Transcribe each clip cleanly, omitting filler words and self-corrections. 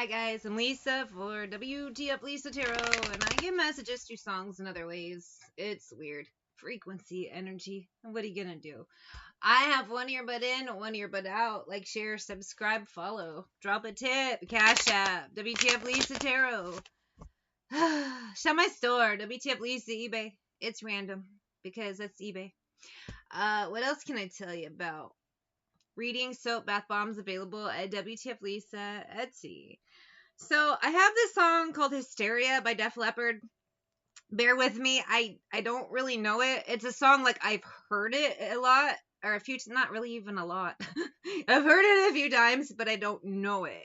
Hi guys, I'm Lisa for wtfLisa Tarot, and I give messages through songs and other ways. It's weird. Frequency, energy. What are you gonna do? I have one earbud in, one earbud out. Like, share, subscribe, follow. Drop a tip. Cash App. wtfLisa Tarot. Shop my store. wtfLisa eBay. It's random because that's eBay. What else can I tell you about? Reading, soap, bath bombs available at wtfLisa Etsy. So I have this song called Hysteria by Def Leppard. Bear with me. I don't really know it. It's a song like I've heard it a lot, or a few, not really even a lot. I've heard it a few times, but I don't know it.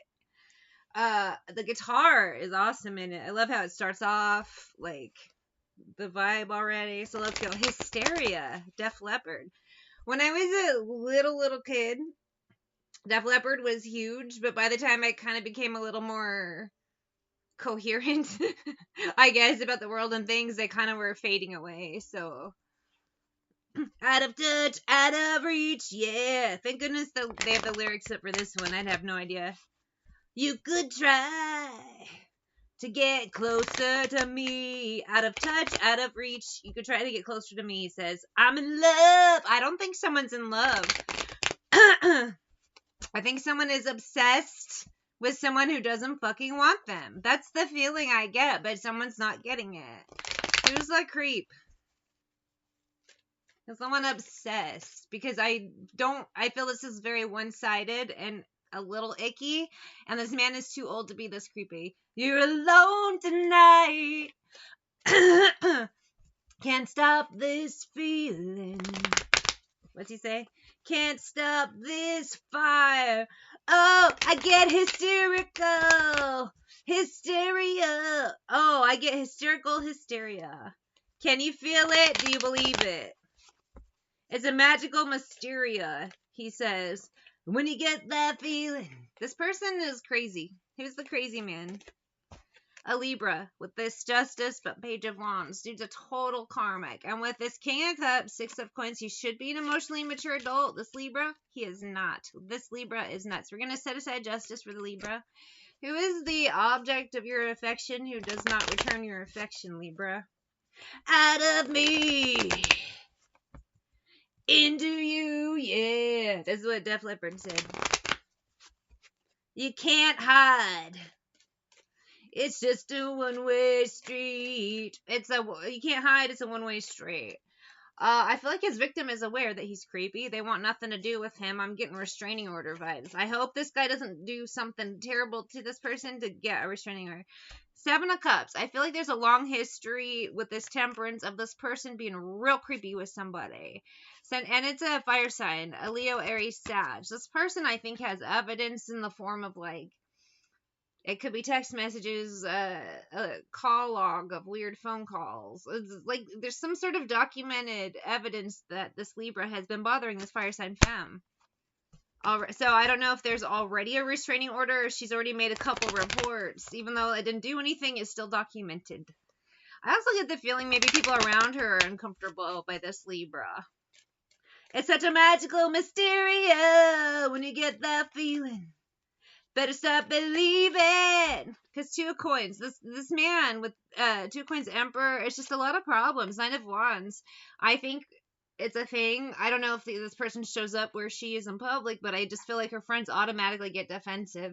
The guitar is awesome in it. I love how it starts off, like the vibe already. So let's go. Hysteria, Def Leppard. When I was a little kid, Def Leppard was huge, but by the time I kind of became a little more coherent, I guess, about the world and things, they kind of were fading away. So, out of touch, out of reach, yeah. Thank goodness they have the lyrics up for this one. I'd have no idea. You could try to get closer to me. Out of touch, out of reach. You could try to get closer to me. He says, I'm in love. I don't think someone's in love. I think someone is obsessed with someone who doesn't fucking want them. That's the feeling I get, but someone's not getting it. Who's the creep? Is someone obsessed? Because I feel this is very one-sided and a little icky, and this man is too old to be this creepy. You're alone tonight. Can't stop this feeling. What's he say? Can't stop this fire. Oh, I get hysterical. Hysteria. Oh, I get hysterical hysteria. Can you feel it? Do you believe it? It's a magical mysteria, he says. When you get that feeling. This person is crazy. Who's the crazy man? A Libra with this Justice but Page of Wands. Dude's a total karmic. And with this King of Cups, Six of Coins, he should be an emotionally mature adult. This Libra, he is not. This Libra is nuts. We're going to set aside Justice for the Libra. Who is the object of your affection who does not return your affection, Libra? Out of me. Into you, yeah. That's what Def Leppard said. You can't hide. It's just a one-way street. You can't hide. It's a one-way street. I feel like his victim is aware that he's creepy. They want nothing to do with him. I'm getting restraining order vibes. I hope this guy doesn't do something terrible to this person to get a restraining order. Seven of Cups. I feel like there's a long history with this Temperance of this person being real creepy with somebody. And it's a fire sign. A Leo, Aries, Sag. This person, I think, has evidence in the form of, like, it could be text messages, a call log of weird phone calls. It's like there's some sort of documented evidence that this Libra has been bothering this fire sign femme. So I don't know if there's already a restraining order or she's already made a couple reports. Even though it didn't do anything, it's still documented. I also get the feeling maybe people around her are uncomfortable by this Libra. It's such a magical mysteria when you get that feeling. Better stop believing. Because Two of Coins. This man with Two of Coins Emperor, it's just a lot of problems. Nine of Wands. I think it's a thing. I don't know if this person shows up where she is in public, but I just feel like her friends automatically get defensive.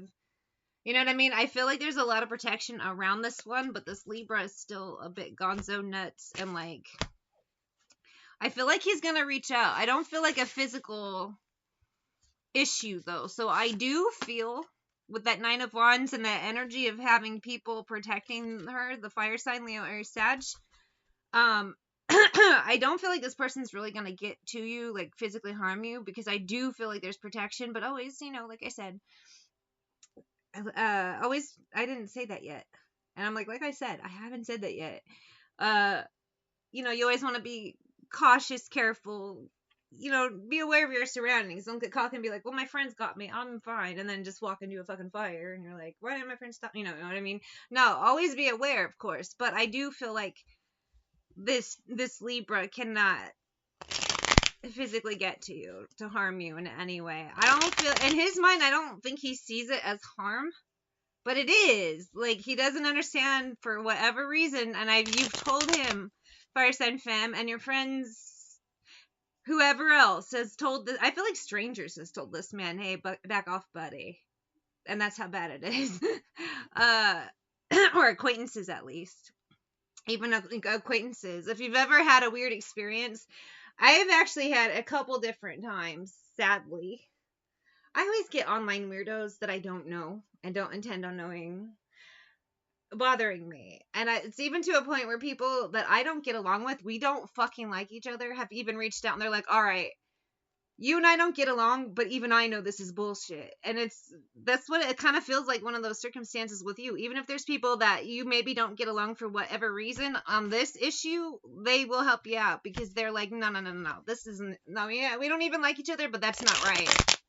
You know what I mean? I feel like there's a lot of protection around this one, but this Libra is still a bit gonzo nuts. And like, I feel like he's going to reach out. I don't feel like a physical issue though. So I do feel with that Nine of Wands and that energy of having people protecting her, the fire sign, Leo, Aries, Sag, I don't feel like this person's really going to get to you, like physically harm you, because I do feel like there's protection, but always, like I said, I didn't say that yet. And I'm like I said, I haven't said that yet. You always want to be cautious, careful, be aware of your surroundings. Don't get caught and be like, well, my friends got me, I'm fine, and then just walk into a fucking fire, and you're like, why didn't my friends stop? You know what I mean? No, always be aware, of course, but I do feel like this Libra cannot physically get to you, to harm you in any way. I don't feel, in his mind, I don't think he sees it as harm. But it is. Like, he doesn't understand for whatever reason. And you've told him, Fire Sign Femme, and your friends, whoever else has told this. I feel like strangers has told this man, hey, back off, buddy. And that's how bad it is. Or acquaintances, at least. Even acquaintances. If you've ever had a weird experience, I have actually had a couple different times, sadly. I always get online weirdos that I don't know and don't intend on knowing bothering me. And it's even to a point where people that I don't get along with, we don't fucking like each other, have even reached out and they're like, all right, you and I don't get along, but even I know this is bullshit. And that's what it kind of feels like, one of those circumstances with you. Even if there's people that you maybe don't get along for whatever reason on this issue, they will help you out because they're like, no. This isn't, no, yeah, we don't even like each other, but that's not right.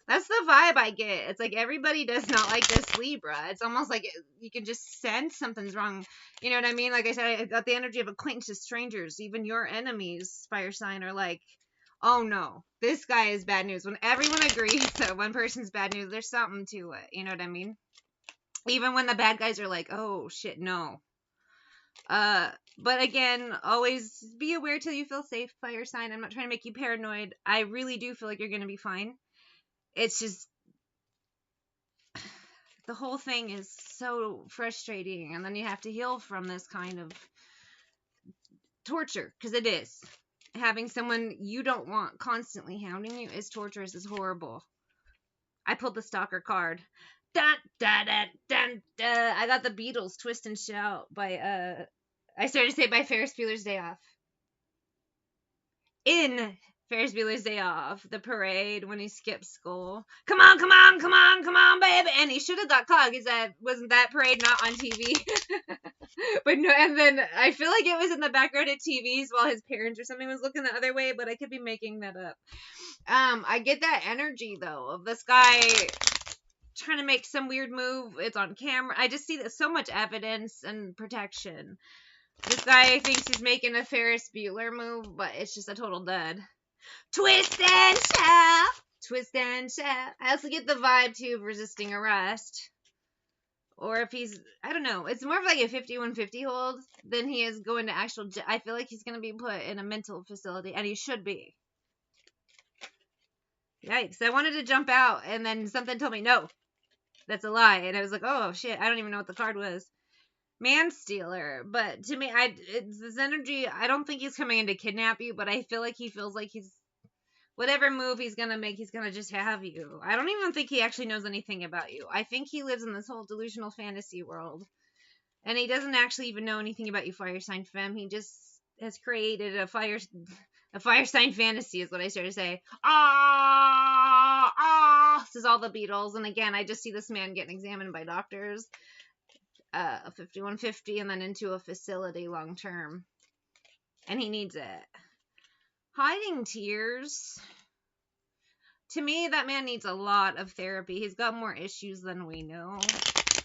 That's the vibe I get. It's like everybody does not like this Libra. It's almost like you can just sense something's wrong. You know what I mean? Like I said, I got the energy of acquaintances, strangers, even your enemies, fire sign, are like, oh no, this guy is bad news. When everyone agrees that one person's bad news, there's something to it. You know what I mean? Even when the bad guys are like, oh shit, no. But again, always be aware till you feel safe, fire sign. I'm not trying to make you paranoid. I really do feel like you're going to be fine. It's just, the whole thing is so frustrating, and then you have to heal from this kind of torture, because it is. Having someone you don't want constantly hounding you is torturous, is horrible. I pulled the Stalker card. Dun, dun, dun, dun, dun. I got the Beatles, Twist and Shout by, I started to say by Ferris Bueller's Day Off. In Ferris Bueller's Day Off, the parade when he skips school. Come on, baby. And he should have got caught because wasn't that parade not on TV? But no, and then I feel like it was in the background at TVs while his parents or something was looking the other way, but I could be making that up. I get that energy though of this guy trying to make some weird move. It's on camera. I just see that so much evidence and protection. This guy thinks he's making a Ferris Bueller move, but it's just a total dud. Twist and shout. Twist and shout. I also get the vibe, too, of resisting arrest. Or if he's, I don't know. It's more of like a 5150 hold than he is going to actual, I feel like he's going to be put in a mental facility, and he should be. Yikes. I wanted to jump out, and then something told me, no, that's a lie. And I was like, oh, shit, I don't even know what the card was. Man-stealer, but to me, it's this energy. I don't think he's coming in to kidnap you, but I feel like he feels like he's, whatever move he's gonna make, he's gonna just have you. I don't even think he actually knows anything about you. I think he lives in this whole delusional fantasy world, and he doesn't actually even know anything about you, fire sign femme. He just has created a fire sign fantasy, is what I started to say. This is all the Beatles, and again, I just see this man getting examined by doctors. 5150 and then into a facility long term, and he needs it. Hiding tears, to me, that man needs a lot of therapy. He's got more issues than we know,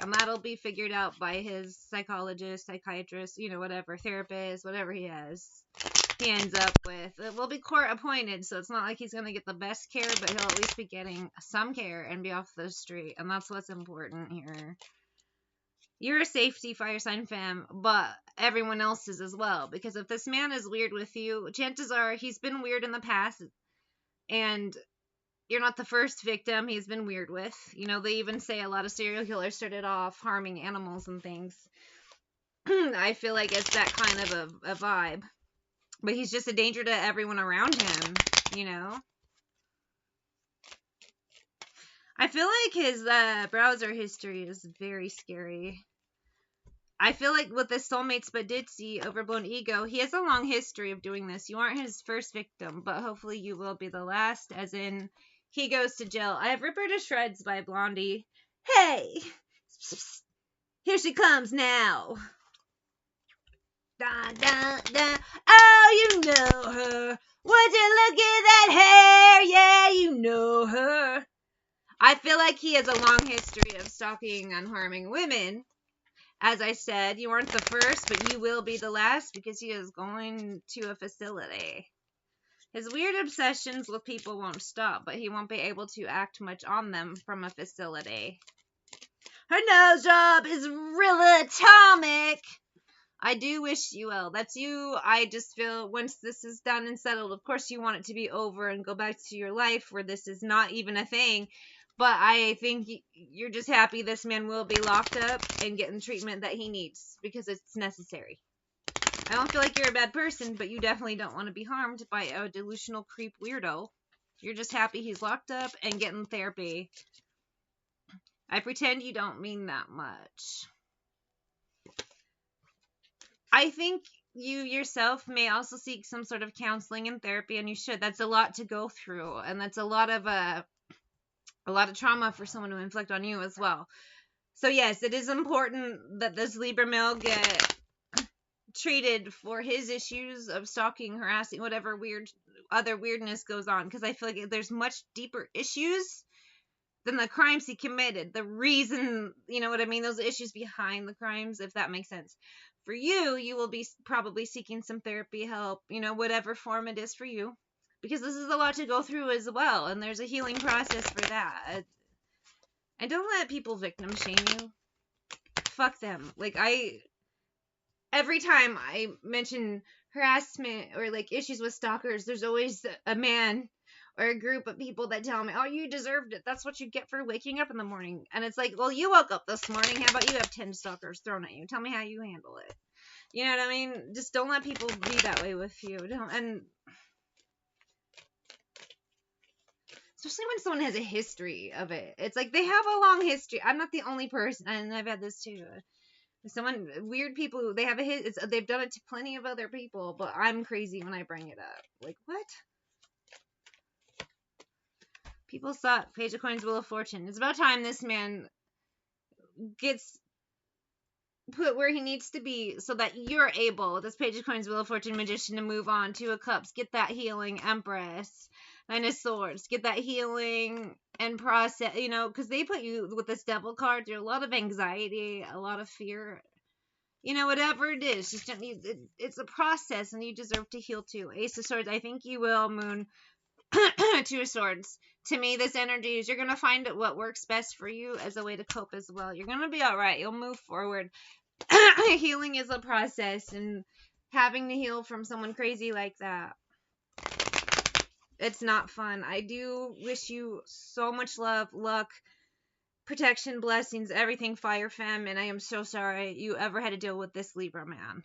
and that'll be figured out by his psychologist, psychiatrist, whatever, therapist, whatever he ends up with. It will be court appointed, so it's not like he's going to get the best care, but he'll at least be getting some care and be off the street, and that's what's important here. You're a safety, fire sign femme, but everyone else is as well. Because if this man is weird with you, chances are he's been weird in the past. And you're not the first victim he's been weird with. They even say a lot of serial killers started off harming animals and things. I feel like it's that kind of a vibe. But he's just a danger to everyone around him, I feel like his browser history is very scary. I feel like with the soulmates but did see overblown ego, he has a long history of doing this. You aren't his first victim, but hopefully you will be the last, as in he goes to jail. I have Ripper to Shreds by Blondie. Hey! Here she comes now. Dun, dun, dun. Oh, you know her. Would you look at that hair? Yeah, you know her. I feel like he has a long history of stalking and harming women. As I said, you aren't the first, but you will be the last because he is going to a facility. His weird obsessions with people won't stop, but he won't be able to act much on them from a facility. Her nose job is real atomic. I do wish you well. That's you. I just feel once this is done and settled, of course you want it to be over and go back to your life where this is not even a thing. But I think you're just happy this man will be locked up and getting treatment that he needs because it's necessary. I don't feel like you're a bad person, but you definitely don't want to be harmed by a delusional creep weirdo. You're just happy he's locked up and getting therapy. I pretend you don't mean that much. I think you yourself may also seek some sort of counseling and therapy, and you should. That's a lot to go through, and that's a lot of trauma for someone to inflict on you as well. So yes, it is important that this Libra male get treated for his issues of stalking, harassing, whatever other weirdness goes on, because I feel like there's much deeper issues than the crimes he committed. The reason, you know what I mean? Those issues behind the crimes, if that makes sense. For you, you will be probably seeking some therapy help, whatever form it is for you, because this is a lot to go through as well, and there's a healing process for that. And don't let people victim shame you. Fuck them. Every time I mention harassment or issues with stalkers, there's always a man or a group of people that tell me, oh, you deserved it. That's what you get for waking up in the morning. And it's like, well, you woke up this morning. How about you have 10 stalkers thrown at you? Tell me how you handle it. You know what I mean? Just don't let people be that way with you. And especially when someone has a history of it. It's like they have a long history. I'm not the only person, and I've had this too. Weird people, they've done it to plenty of other people, but I'm crazy when I bring it up. Like, what? People suck. Page of Coins, Wheel of Fortune. It's about time this man gets put where he needs to be so that you're able, this Page of Coins, Wheel of Fortune, Magician, to move on. Two of Cups, get that healing. Empress, Nine of Swords, get that healing and process, because they put you with this Devil card through a lot of anxiety, a lot of fear, whatever it is. Just it's a process, and you deserve to heal too. Ace of Swords, I think you will, Moon. Two of Swords. To me, this energy is you're going to find what works best for you as a way to cope as well. You're going to be all right. You'll move forward. Healing is a process, and having to heal from someone crazy like that, it's not fun. I do wish you so much love, luck, protection, blessings, everything, Fire Femme, and I am so sorry you ever had to deal with this Libra man.